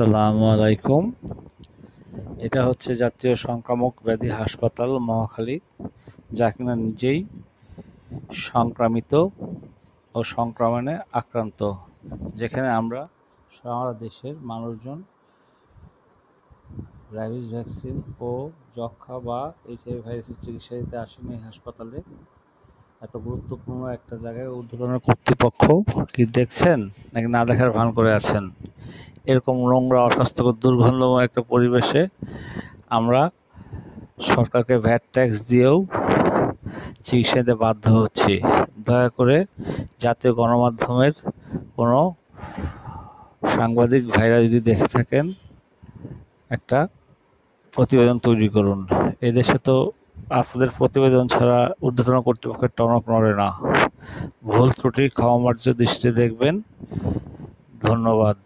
আসসালামু আলাইকুম। এটা হচ্ছে জাতীয় সংক্রামক ব্যাধি হাসপাতাল মহাখালী, যা কিনা নিজেই সংক্রামিত ও সংক্রমণে আক্রান্ত, যেখানে আমরা সারা দেশের মানুষজন র্যাবিস ভ্যাকসিন ও যক্ষ্মা বা HIV ভাইরাসের চিকিৎসা দিতে আসেন এই হাসপাতালে। এত গুরুত্বপূর্ণ একটা জায়গায় ঊর্ধ্বতন কর্তৃপক্ষ কি দেখছেন নাকি না দেখার ভান করে আছেন? এরকম নোংরা, অস্বাস্থ্যকর, দুর্গন্ধময় একটা পরিবেশে আমরা সরকারকে ভ্যাট ট্যাক্স দিয়েও চিকিৎসা দিতে বাধ্য হচ্ছি। দয়া করে জাতীয় গণমাধ্যমের কোনো সাংবাদিক ভাইরা যদি দেখে থাকেন, একটা প্রতিবেদন তৈরি করুন। এদেশে তো আপনাদের প্রতিবেদন ছাড়া ঊর্ধ্বতন কর্তৃপক্ষের টনক নড়ে না। ভুল ত্রুটি ক্ষমামার্জ্য দৃষ্টিতে দেখবেন। ধন্যবাদ।